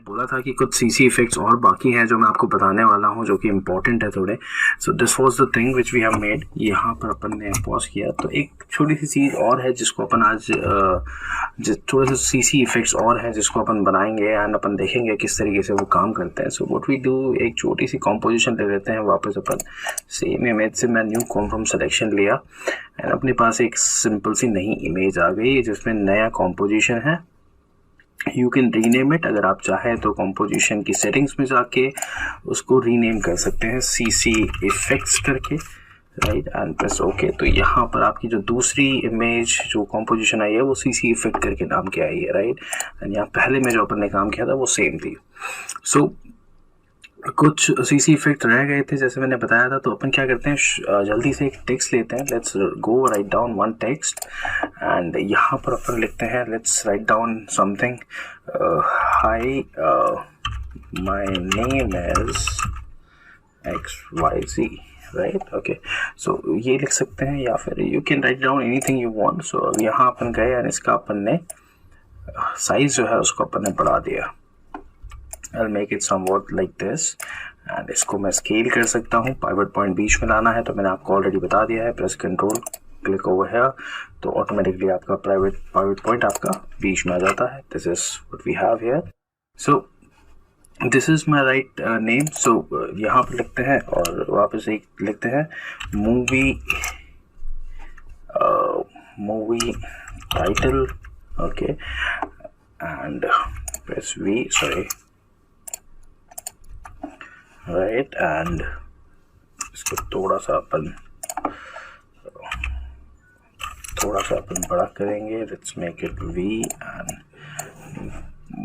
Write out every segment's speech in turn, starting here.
बोला था कि कुछ सीसी इफेक्ट्स और बाकी हैं जो मैं आपको बताने वाला हूं, जो कि इम्पोर्टेंट है थोड़े। So this was the thing which we have made. यहाँ पर अपन ने पॉज किया तो एक छोटी सी चीज़ और है जिसको अपन आज थोड़े से सीसी इफेक्ट्स और हैं जिसको अपन बनाएंगे एंड अपन देखेंगे किस तरीके से वो काम करते हैं। सो व्हाट वी डू, एक छोटी सी कॉम्पोजिशन ले लेते हैं वापस अपन। सेम इमेज से मैं न्यू कॉन्फ्रॉम सिलेक्शन लिया एंड अपने पास एक सिंपल सी नई इमेज आ गई जिसमें नया कॉम्पोजिशन है। यू कैन रीनेम इट, अगर आप चाहें तो कॉम्पोजिशन की सेटिंग्स में जाके उसको रीनेम कर सकते हैं सीसी इफेक्ट्स करके, राइट, एंड प्रेस ओके। तो यहाँ पर आपकी जो दूसरी इमेज जो कॉम्पोजिशन आई है वो सीसी इफेक्ट करके नाम की आई है, राइट। एंड यहाँ पहले में जो अपन ने काम किया था वो सेम थी। सो कुछ सीसी इफेक्ट रह गए थे जैसे मैंने बताया था, तो अपन क्या करते हैं जल्दी से एक टेक्स्ट लेते हैं। Let's go write down one text and यहाँ पर अपन लिखते हैं let's write down something, hi my name is XYZ, right, okay. So ये लिख सकते हैं या फिर you can write down anything you want. So यहाँ अपन गए और इसका अपन ने साइज जो है उसको अपन ने बढ़ा दिया। I'll make it somewhat like this and इसको मैं स्केल कर सकता हूँ। पाइवट पॉइंट बीच में लाना है तो मैंने आपको ऑलरेडी बता दिया है, प्रेस कंट्रोल क्लिक ओवर है तो ऑटोमेटिकली आपका पाइवट पॉइंट आपका बीच में आ जाता है। This is what we have here. So this is my right name. So यहाँ पर लिखते हैं और वापस एक लिखते हैं movie title, okay, and press V, sorry, right, and इसको थोड़ा सा अपन बड़ा करेंगे। Let's make it V and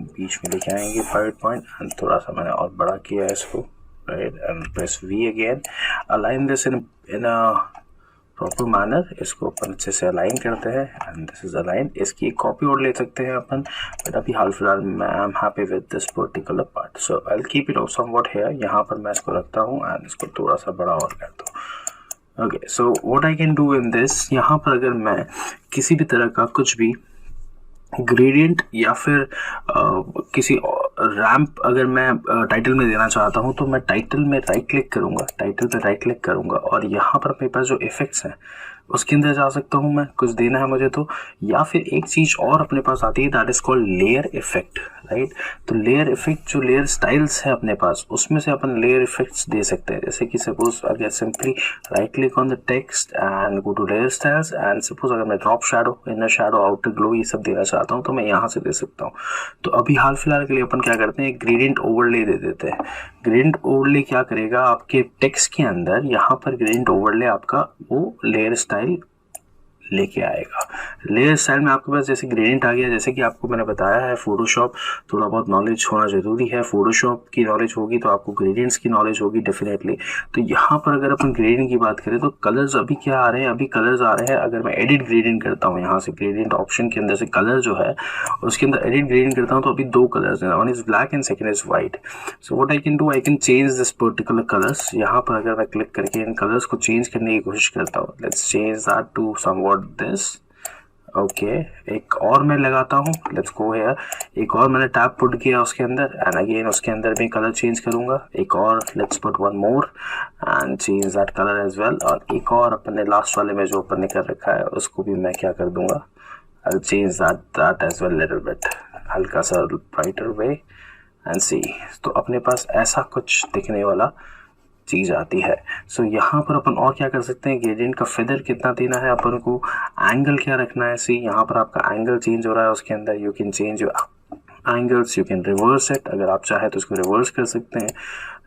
बीच में लेके आएंगे पाइवट पॉइंट एंड थोड़ा सा मैंने और बड़ा किया है इसको, right, and press V again. Align this in a proper manner, इसको अपन अच्छे से अलाइन करते हैं एंड दिस इज अलाइन। इसकी एक कॉपी और ले सकते हैं अपन, बट अभी हाल फिलहाल मैं I am happy with this particular part. So I will keep it somewhat here. यहाँ पर मैं इसको रखता हूँ एंड इसको थोड़ा सा बड़ा और कर दूँ, okay. So what I can do in this, यहाँ पर अगर मैं किसी भी तरह का कुछ भी ग्रेडियंट या फिर किसी रैंप अगर मैं टाइटल में देना चाहता हूँ तो मैं टाइटल में राइट क्लिक करूँगा और यहाँ पर मेरे पास जो इफेक्ट्स हैं उसके अंदर जा सकता हूँ मैं, कुछ देना है मुझे तो। या फिर एक चीज़ और अपने पास आती है that is called layer effect, right. तो लेयर इफेक्ट जो लेयर स्टाइल्स है अपने पास उसमें से अपन लेयर इफेक्ट्स दे सकते हैं। जैसे कि सपोज अगर simply right click on the text and go to layer styles and suppose अगर मैं drop shadow, inner shadow, outer glow ये सब देना चाहता हूँ तो मैं यहाँ से दे सकता हूँ। तो अभी हाल फिलहाल के लिए अपन क्या करते हैं, ग्रेडियंट ओवरले दे देते हैं। ग्रेडियंट ओवरले क्या करेगा, आपके टेक्स्ट के अंदर यहाँ पर ग्रेडियंट ओवरले आपका वो लेयर स्टाइल लेके आएगा। लेयर स्टाइल में आपके पास जैसे ग्रेडियंट आ गया, जैसे कि आपको मैंने बताया है फोटोशॉप थोड़ा बहुत नॉलेज होना जरूरी है। फोटोशॉप की नॉलेज होगी तो आपको ग्रेडियंट्स की नॉलेज होगी डेफिनेटली। तो यहाँ पर अगर अपन ग्रेडियंट की बात करें तो कलर्स अभी क्या आ रहे हैं, अभी कलर्स आ रहे हैं। अगर मैं एडिट ग्रेडियंट करता हूँ, यहाँ से ग्रेडियंट ऑप्शन के अंदर से कलर जो है उसके अंदर एडिट ग्रेडियंट करता हूँ तो अभी दो कलर्स हैं, one is black and second is white. So what I can do, I can change this particular colours. यहाँ पर अगर मैं क्लिक करके इन कलर्स को चेंज करने की कोशिश करता हूँ, let's change that to somewhat this, okay. एक और मैं लगाता हूँ, लेट्स गो हियर, एक और मैंने टैब पुट किया उसके अंदर एंड अगेन उसके अंदर भी कलर चेंज करूंगा। एक और let's put one more and change that colour as well. और एक और अपन ने लास्ट वाले में जो अपन ने कर रखा है उसको भी मैं क्या कर दूंगा, I change that as well little bit, हल्का सा ब्राइटर वे एंड सी। तो अपने पास ऐसा कुछ दिखने वाला चीज आती है। सो यहाँ पर अपन और क्या कर सकते हैं, ग्रेडियंट का फेदर कितना देना है अपन को, एंगल क्या रखना है। सी यहाँ पर आपका एंगल चेंज हो रहा है उसके अंदर, you can change your angles, you can reverse it, अगर आप चाहे तो उसको रिवर्स कर सकते हैं।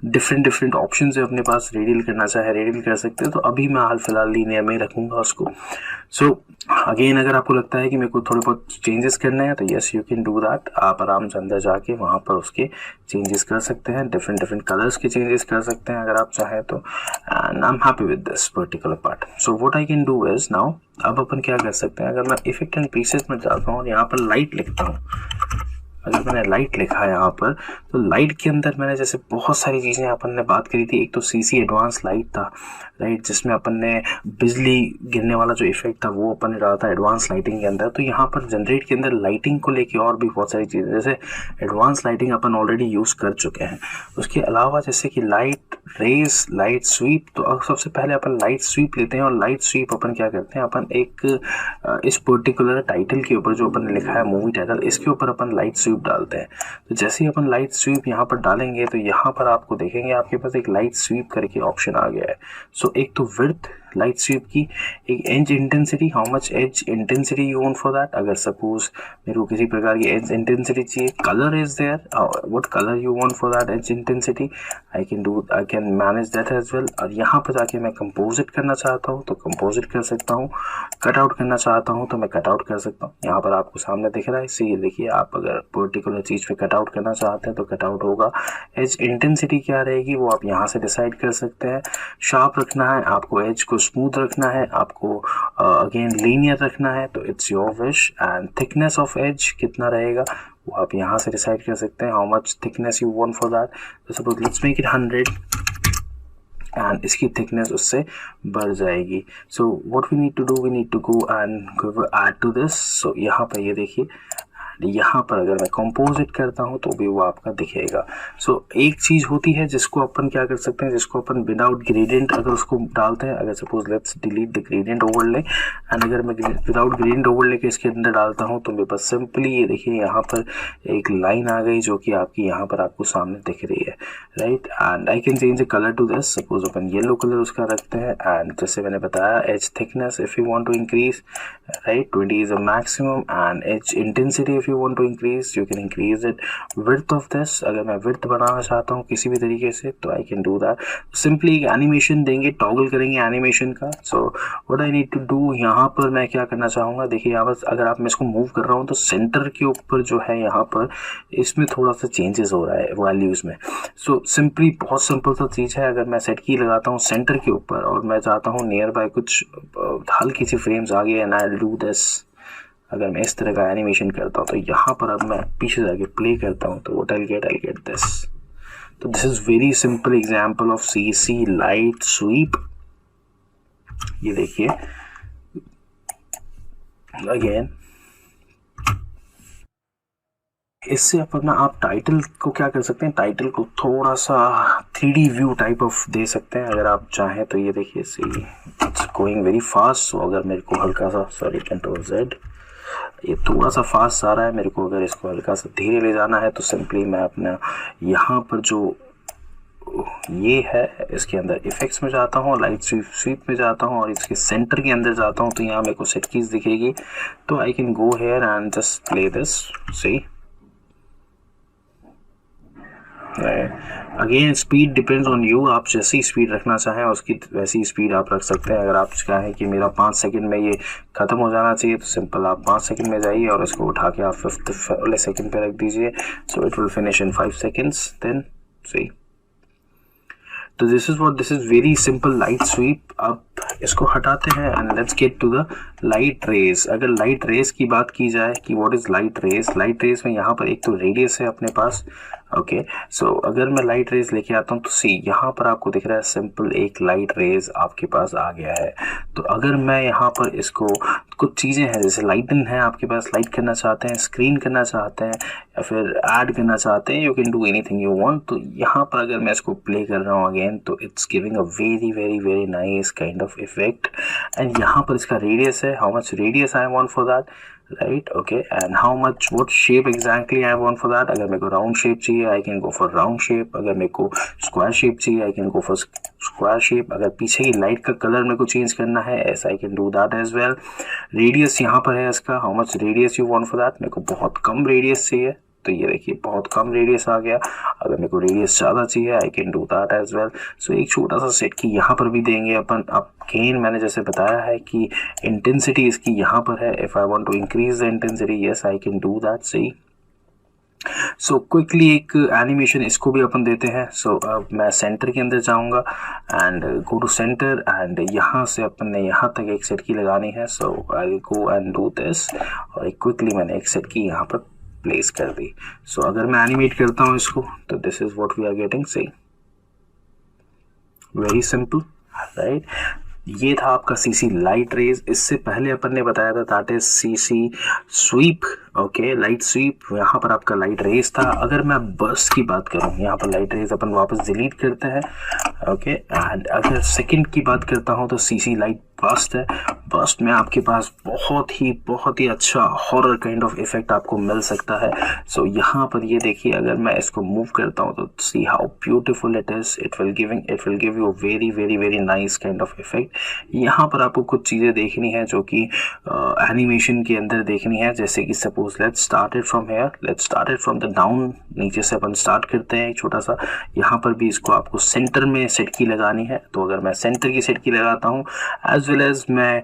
डिफरेंट ऑप्शन है अपने पास, रेडियल करना चाहे रेडियल कर सकते हैं। तो अभी मैं हाल फिलहाल लीनियर में रखूंगा उसको। सो अगेन अगर आपको लगता है कि मेरे को थोड़े बहुत चेंजेस करने हैं तो yes you can do that. आप आराम से अंदर जाके वहाँ पर उसके चेंजेस कर सकते हैं, डिफरेंट कलर्स के चेंजेस कर सकते हैं अगर आप चाहें तो। And I am happy with this particular part. So what I can do is now, अब अपन क्या कर सकते हैं, अगर मैं इफेक्ट एंड पीसेस में जाता हूँ और यहाँ पर लाइट लिखता हूँ, अगर मैंने लाइट लिखा है यहाँ पर, तो लाइट के अंदर मैंने जैसे बहुत सारी चीज़ें अपन ने बात करी थी। एक तो CC एडवांस लाइट था, राइट, जिसमें अपन ने बिजली गिरने वाला जो इफेक्ट था वो अपन ने डाला था एडवांस लाइटिंग के अंदर। तो यहाँ पर जनरेट के अंदर लाइटिंग को लेके और भी बहुत सारी चीज़ें, जैसे एडवांस लाइटिंग अपन ऑलरेडी यूज़ कर चुके हैं। उसके अलावा जैसे कि लाइट रेस, लाइट स्वीप, तो अब सबसे पहले अपन लाइट स्वीप लेते हैं। और लाइट स्वीप अपन क्या करते हैं, अपन एक इस पर्टिकुलर टाइटल के ऊपर जो अपन ने लिखा है मूवी टाइटल, इसके ऊपर अपन लाइट स्वीप डालते हैं। तो जैसे ही अपन लाइट स्वीप यहाँ पर डालेंगे तो यहाँ पर आपको देखेंगे आपके पास एक लाइट स्वीप करके ऑप्शन आ गया है। सो एक तो विड्थ लाइट स्वीप की, एक edge intensity, how much edge intensity you want for that. अगर सपोज मेरे को किसी प्रकार की एज इंटेंसिटी चाहिए, colour is there, what colour you want for that edge intensity, I can manage that as well. और यहाँ पर जाके मैं कंपोजिट करना चाहता हूँ तो कंपोजिट कर सकता हूँ, कट आउट करना चाहता हूँ तो मैं कट आउट कर सकता हूँ। यहाँ पर आपको सामने दिख रहा है, इसे ये देखिए, आप अगर पर्टिकुलर चीज़ पे कट आउट करना चाहते हैं तो कट आउट होगा। एज इंटेंसिटी क्या रहेगी वो आप यहाँ से डिसाइड कर सकते हैं। शार्प रखना है आपको, एज को स्मूथ रखना है आपको, अगेन लीनियर रखना है, तो it's your wish. And thickness of edge कितना रहेगा वो आप यहाँ से डिसाइड कर सकते हैं, how much thickness you want for that. Suppose let's make it 100 and इसकी थिकनेस उससे बढ़ जाएगी। So what we need to do, we need to go and add to this. So यहाँ पर ये देखिए, यहाँ पर अगर मैं कंपोजिट करता हूँ तो भी वो आपका दिखेगा। सो एक चीज़ होती है जिसको अपन क्या कर सकते हैं, जिसको अपन विदाउट ग्रेडियंट अगर उसको डालते हैं, अगर suppose let's delete the gradient overlay, and अगर मैं विदाउट ग्रेडियंट ओवरले के इसके अंदर डालता हूँ तो मेरे पास सिंपली ये देखिए यहाँ पर एक लाइन आ गई जो कि आपकी यहाँ पर आपको सामने दिख रही है, right. And I can change the colour to this, suppose अपन येलो कलर उसका रखते हैं। एंड जैसे मैंने बताया, edge thickness if you want to increase, right, 20 is a maximum. And edge intensity you want to increase, you can increase it. Width of this, अगर मैं width बढ़ाना चाहता हूँ किसी भी तरीके से तो I can do that. Simply एक एनिमेशन देंगे, टॉगल करेंगे एनिमेशन का। So what I need to do, यहाँ पर मैं क्या करना चाहूँगा, देखिए यहाँ पर अगर आप मैं इसको मूव कर रहा हूँ तो सेंटर के ऊपर जो है यहाँ पर इसमें थोड़ा सा चेंजेस हो रहा है वैल्यूज़ में। So simply बहुत सिंपल सा चीज़ है, अगर मैं सेट की लगाता हूँ सेंटर के ऊपर और मैं चाहता हूँ नियर बाय कुछ हल्की सी फ्रेम्स आ गए, and I will do this. अगर मैं इस तरह का एनिमेशन करता हूँ तो यहाँ पर अब मैं पीछे जाके प्ले करता हूँ तो व्हाट आई गेट दिस। तो this is very simple example of CC light sweep. ये देखिए अगेन, इससे अपना आप टाइटल को क्या कर सकते हैं, टाइटल को थोड़ा सा 3D व्यू टाइप ऑफ दे सकते हैं अगर आप चाहें तो। ये देखिए see it's going very fast. So अगर मेरे को हल्का सा, सॉरी कंट्रोल Z, ये थोड़ा सा फास्ट आ रहा है, मेरे को अगर इसको हल्का सा धीरे ले जाना है तो सिंपली मैं अपना यहाँ पर जो ये है इसके अंदर इफेक्ट्स में जाता हूँ, लाइट स्वीप में जाता हूँ और इसके सेंटर के अंदर जाता हूँ तो यहाँ मेरे को सेट कीज दिखेगी। तो I can go here and just play this, see. Again speed depends on you, आप जैसी स्पीड रखना चाहें उसकी वैसी स्पीड आप रख सकते हैं। अगर आप चाहें कि मेरा 5 सेकंड में ये ख़त्म हो जाना चाहिए तो सिंपल आप 5 सेकंड में जाइए और इसको उठा के आप 5th वाले सेकंड पे रख दीजिए। So it will finish in 5 seconds, then see. तो this is very simple light sweep. अब इसको हटाते हैं and let's get to the light rays. अगर लाइट रेज की बात की जाए कि what is light rays, light rays में यहाँ पर एक तो रेडियस है अपने पास, ओके। सो अगर मैं लाइट रेज लेके आता हूँ तो सी यहाँ पर आपको दिख रहा है सिंपल एक लाइट रेज आपके पास आ गया है। तो अगर मैं यहाँ पर इसको कुछ चीज़ें हैं जैसे लाइटन है आपके पास, लाइट करना चाहते हैं, स्क्रीन करना चाहते हैं या फिर ऐड करना चाहते हैं, you can do anything you want. तो यहाँ पर अगर मैं इसको प्ले कर रहा हूँ अगेन तो it's giving a very very very nice kind of effect. And यहाँ पर इसका रेडियस है, how much radius I want for that, right, okay. And how much what shape exactly I want for that. अगर मेरे को round shape चाहिए I can go for round shape, अगर मेरे को स्क्वायर शेप चाहिए I can go for square shape, अगर पीछे की लाइट का कलर मेरे को चेंज करना है as I can do that as well. Radius यहाँ पर है इसका, how much radius you want for that. मेरे को बहुत कम रेडियस चाहिए तो ये देखिए बहुत कम रेडियस आ गया। अगर मेरे को रेडियस ज़्यादा चाहिए I can do that as well. So एक छोटा सा सेट की यहाँ पर भी देंगे अपन। अब गेन मैंने जैसे बताया है कि इंटेंसिटी इसकी यहाँ पर है, if I want to increase the intensity yes I can do that, see. So quickly एक एनिमेशन इसको भी अपन देते हैं। सो अब मैं सेंटर के अंदर जाऊंगा एंड गो टू सेंटर एंड यहाँ से अपन ने यहाँ तक एक सेट की लगानी है। सो आई गो एंड डू दिस और एक क्विकली मैंने एक सेट की यहाँ पर प्लेस कर दी। सो अगर मैं एनिमेट करता हूँ इसको तो this is what we are getting, see very simple, right. ये था आपका सीसी लाइट रेज। इससे पहले अपन ने बताया था that is CC sweep, okay, light sweep. यहाँ पर आपका लाइट रेज था। अगर मैं बर्स्ट की बात करूँ, यहाँ पर लाइट रेज अपन वापस डिलीट करते हैं, ओके। एंड अगर सेकंड की बात करता हूँ तो सीसी लाइट बर्स्ट है। बर्स्ट में आपके पास बहुत ही अच्छा हॉरर काइंड ऑफ इफेक्ट आपको मिल सकता है। सो यहाँ पर ये देखिए, अगर मैं इसको मूव करता हूँ तो see how beautiful it is, it will give you very nice kind of effect. यहाँ पर आपको कुछ चीज़ें देखनी है जो कि एनिमेशन के अंदर देखनी है, जैसे कि suppose let's start it from here, let's start it from the down, नीचे से अपन स्टार्ट करते हैं एक छोटा सा। यहाँ पर भी इसको आपको सेंटर में सेट की लगानी है। तो अगर मैं सेंटर की सेट की लगाता हूँ एज वेल एज मैं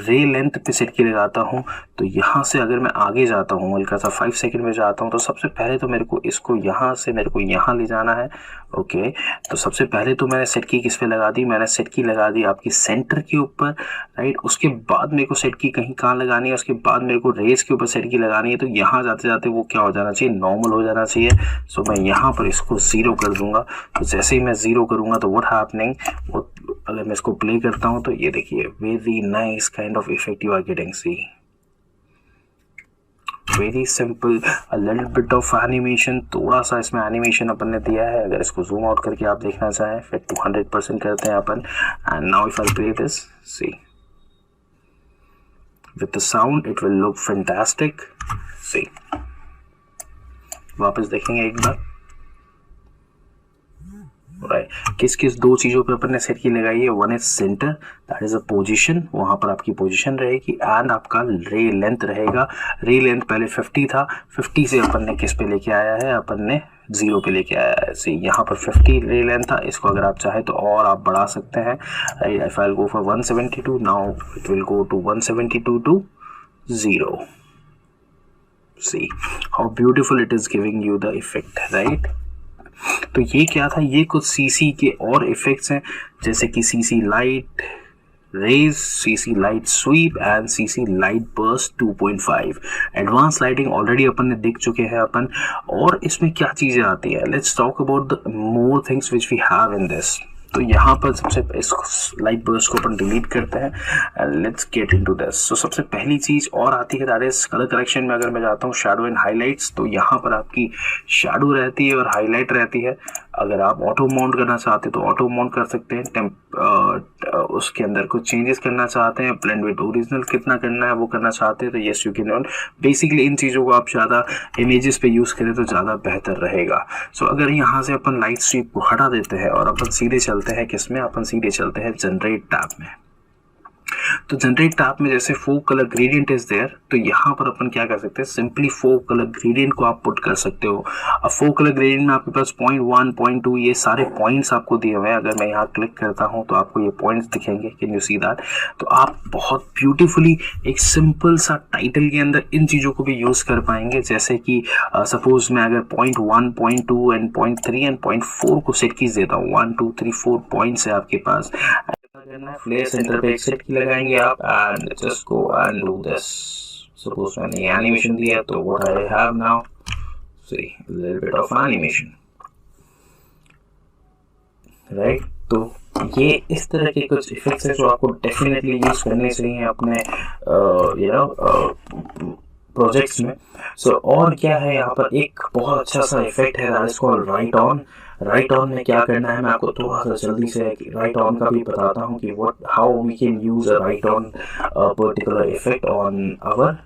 रे लेंथ पे सेट की लगाता हूँ, तो यहाँ से अगर मैं आगे जाता हूँ हल्का सा 5 सेकंड में जाता हूँ, तो सबसे पहले तो मेरे को इसको यहाँ से मेरे को यहाँ ले जाना है, ओके। तो सबसे पहले तो मैंने सेट की किस पे लगा दी, मैंने सेट की लगा दी आपकी सेंटर के ऊपर, राइट। उसके बाद मेरे को सेट की कहीं कहाँ लगानी है, उसके बाद मेरे को रेस के ऊपर सेट की लगानी है। तो यहाँ जाते जाते वो क्या हो जाना चाहिए, नॉर्मल हो जाना चाहिए। सो मैं यहाँ पर इसको 0 कर दूंगा। तो जैसे ही मैं 0 करूंगा तो व्हाट हैपनिंग, अगर मैं इसको प्ले करता हूँ तो ये देखिए very nice kind of effect you are getting, see very simple, a little bit of animation, थोड़ा सा इसमें एनिमेशन अपन ने दिया है। अगर इसको जूम आउट करके आप देखना चाहें फिर 200% करते हैं अपन। And now if I play this, see with the sound it will look fantastic, see वापस देखेंगे एक बार, राइट। किस किस दो चीज़ों पे अपन ने सेट की लगाई है, one is centre, that is a position, वहाँ पर आपकी पोजीशन रहेगी, एंड आपका रे लेंथ रहेगा। रे लेंथ पहले 50 था, 50 से अपन ने किस पे लेके आया है, अपन ने 0 पे लेके आया है। सी यहाँ पर 50 रे लेंथ था, इसको अगर आप चाहे तो और आप बढ़ा सकते हैं। If I will go for 172, now it will go to 172 to 0। See how beautiful it is giving you the effect, right. तो ये क्या था, ये कुछ सीसी के और इफेक्ट्स हैं, जैसे कि CC light rays, CC light sweep and CC light burst 2.5। Advance lighting already अपन ने देख चुके हैं अपन। और इसमें क्या चीजें आती है, let's talk about the more things which we have in this. तो यहाँ पर सबसे इस लाइट बर्स्ट को अपन डिलीट करते हैं and let's get into this. So सबसे पहली चीज और आती है दैट इज कलर करेक्शन में। अगर मैं जाता हूँ शैडो एंड हाईलाइट्स, तो यहाँ पर आपकी शैडो रहती है और हाईलाइट रहती है। अगर आप ऑटो माउंट करना चाहते हैं तो ऑटो माउंट कर सकते हैं। उसके अंदर कुछ चेंजेस करना चाहते हैं, ब्लेंड विद ओरिजिनल कितना करना है वो करना चाहते हैं, तो yes you can on. Basically इन चीज़ों को आप ज़्यादा इमेजेस पे यूज़ करें तो ज़्यादा बेहतर रहेगा। सो अगर यहाँ से अपन लाइट स्वीप को हटा देते हैं और अपन सीधे चलते हैं किसमें, अपन सीधे चलते हैं जनरेट टैब में। तो जनरेट टैब में जैसे 4 कलर ग्रेडियंट इज देयर, तो यहाँ पर अपन क्या कर सकते हैं, सिंपली 4 कलर ग्रेडियंट को आप पुट कर सकते हो। अब 4 कलर ग्रेडियंट में आपके पास 0.1, 0.2 ये सारे पॉइंट्स आपको दिए हुए हैं। अगर मैं यहाँ क्लिक करता हूँ तो आपको ये पॉइंट्स दिखेंगे, कैन यू सी दैट। तो आप बहुत ब्यूटीफुली एक सिंपल सा टाइटल के अंदर इन चीज़ों को भी यूज़ कर पाएंगे। जैसे कि सपोज मैं अगर 0.1, 0.2 एंड 0.3 एंड 0.4 को सेट कीज देता हूँ, 1 2 3 4 पॉइंट्स है आपके पास। फ्लेयर सेंटर पे एक सेट की लगाएंगे आप and just go and do this. Suppose मैंने ये एनिमेशन दिया तो what I have now, see little bit of animation, right. तो ये इस तरह के कुछ इफेक्ट्स हैं जो आपको डेफिनेटली यूज करने चाहिए अपने प्रोजेक्ट्स में। सो और क्या है, यहाँ पर एक बहुत अच्छा सा इफेक्ट है that is called right on. Right on में क्या करना है, मैं आपको थोड़ा सा जल्दी से राइट ऑन का भी बताता हूँ कि what how we can use a write on particular effect on our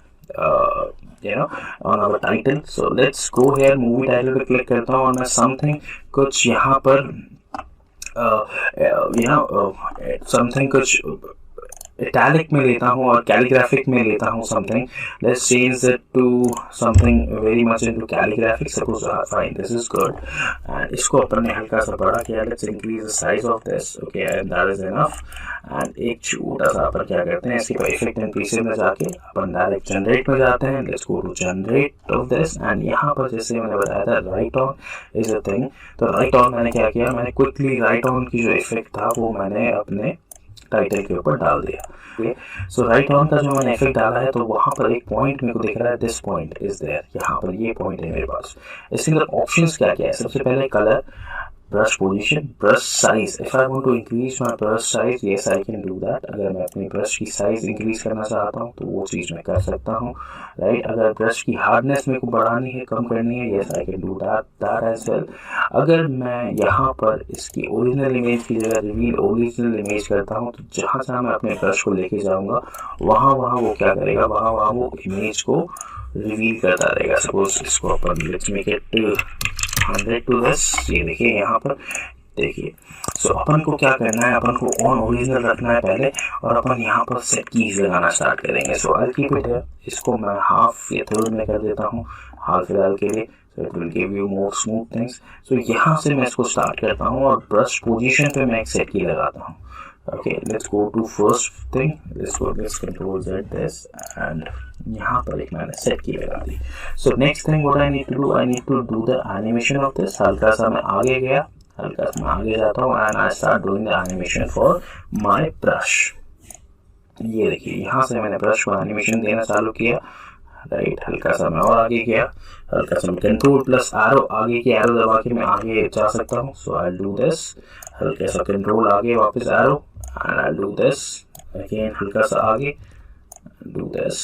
on our title. So let's go here, movie title पे क्लिक करता हूँ और मैं something कुछ यहाँ पर something कुछ इटैलिक में लेता हूँ और कैलीग्राफिक में लेता हूँ something. Let's change it to something very much into calligraphic. Suppose fine, this is good. And इसको अपन ने हल्का सा बड़ा किया, let's increase the size of this, okay, and that is enough. And एक छोटा सा अपन क्या करते हैं, इसी पर इफेक्ट एंड पीसेस में जाके अपन डायरेक्ट जनरेट में जाते हैं। Let's go to generate of this and यहाँ पर जैसे मैंने बताया था write on is a thing. तो राइट ऑन मैंने क्या किया, मैंने क्विकली राइट ऑन की जो इफेक्ट था वो मैंने अपने टाइटल के ऊपर डाल दिया। सो राइट ऑन का जो मैंने इफेक्ट डाला है तो वहां पर एक पॉइंट मेरे को दिख रहा है, दिस पॉइंट इज देयर, यहाँ पर ये पॉइंट है मेरे पास। इसके अंदर ऑप्शंस क्या क्या है, सबसे पहले colour, brush position, brush size. If I want to increase my brush size, yes I can do that. अगर मैं अपनी brush की size increase करना चाहता हूँ तो वो चीज़ मैं कर सकता हूँ, right? अगर brush की hardness मेरे को बढ़ानी है, कम करनी है, yes I can do that as well. अगर मैं यहाँ पर इसकी ओरिजिनल इमेज की जगह रिवील ओरिजिनल इमेज करता हूँ तो जहाँ जहाँ मैं अपने ब्रश को लेके जाऊँगा वहाँ वो क्या करेगा, वहाँ वो इमेज को रिवील करता रहेगा। सपोज इसको अपन let's make it 100 to this, ये देखिए यहाँ पर देखिए। सो अपन को क्या करना है, अपन को ऑन ओरिजिनल रखना है पहले और अपन यहाँ पर सेट कीज लगाना स्टार्ट करेंगे। सो आई कीप इट है, इसको मैं हाफ या थर्ड में कर देता हूँ हाल फिलहाल के लिए, so it will give you more smooth things. So यहाँ से मैं इसको स्टार्ट करता हूँ और ब्रश पोजीशन पे मैं एक सेट की लगाता हूँ। Okay, let's go to first thing. Let's control Z this and यहाँ पर एक मैंने सेट की लगा दी। So next thing what I need to do, I need to do the animation of this। हल्का सा मैं आगे गया, हल्का सा मैं आगे जाता हूँ and I start doing the animation for my brush। ये देखिए यहाँ से मैंने ब्रश को एनिमेशन देना चालू किया, राइट। हल्का सा मैं और आगे गया, हल्का सा मैं कंट्रोल प्लस एरो, आगे की एरो दबा के मैं आगे जा सकता हूँ। सो आई डू दिस, हल्का सा कंट्रोल आगे वापस arrow and I'll do this again, हल्का सा आगे, do this,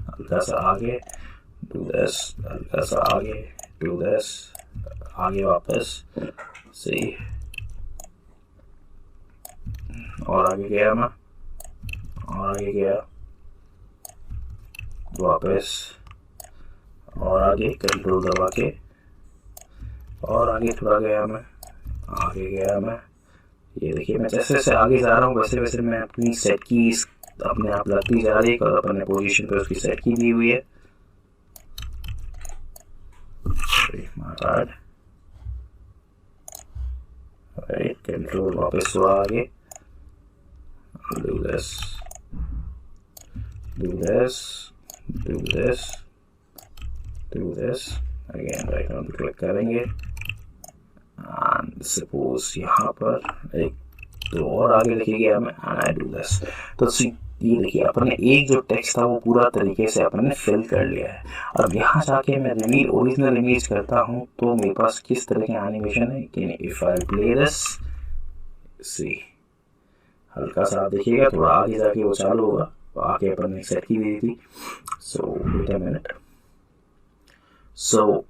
हल्का सा आगे, do this, हल्का सा आगे, do this, आगे वापस, see, और आगे गया मैं, और आगे गया, वापस, और आगे कंट्रोल दबा के, और आगे थोड़ा गया मैं, आगे गया मैं। ये देखिए मैं जैसे जैसे आगे जा रहा हूँ वैसे वैसे मैं अपनी सेट की अपने आप लगती जा रही है और अपने पोजीशन पे उसकी सेट की दी हुई है। राइट, कंट्रोल वापस हुआ आगे, do this, do this, do this, do this, again right on पे क्लिक करेंगे and suppose यहाँ पर एक तो और आगे लिखे गया मैं and I do this। तो ये देखिए अपन ने एक जो टेक्स्ट था वो पूरा तरीके से अपन ने फिल कर लिया है। अब यहाँ जाके मैं रिवील ओरिजिनल इमेज करता हूँ तो मेरे पास किस तरह के एनिमेशन है कि इफ आई प्ले दिस, सी हल्का सा आप देखिएगा थोड़ा आगे जाके वो चालू होगा, तो आगे अपन ने सेट की दी थी। सो वेट अ मिनट, सो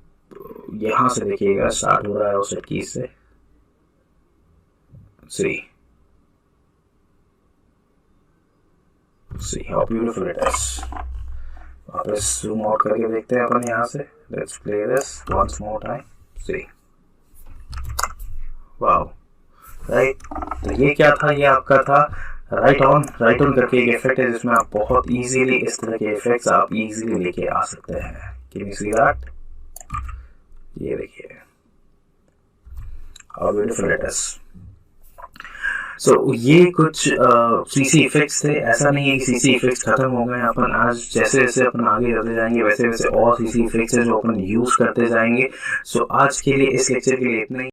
यहाँ से देखिएगा स्टार्ट हो रहा है उस सेट की से, see how beautiful it is। वापस जूम आउट करके देखते हैं अपन यहाँ से, let's play this once more time, see, wow, right. तो ये क्या था, ये आपका था राइट ऑन करके एक इफेक्ट है जिसमें आप बहुत इजीली इस तरह के इफेक्ट्स आप इजीली लेके आ सकते हैं। कैन यू सी दैट, ये देखिए हाउ ब्यूटीफुल इट इज। सो ये कुछ सीसी इफेक्ट्स थे, ऐसा नहीं है कि सीसी इफेक्ट्स खत्म हो गए। अपन आज जैसे जैसे अपन आगे जाते जाएंगे वैसे वैसे और सीसी इफेक्ट्स है जो अपन यूज करते जाएंगे। सो आज के लिए इस लेक्चर के लिए इतना ही।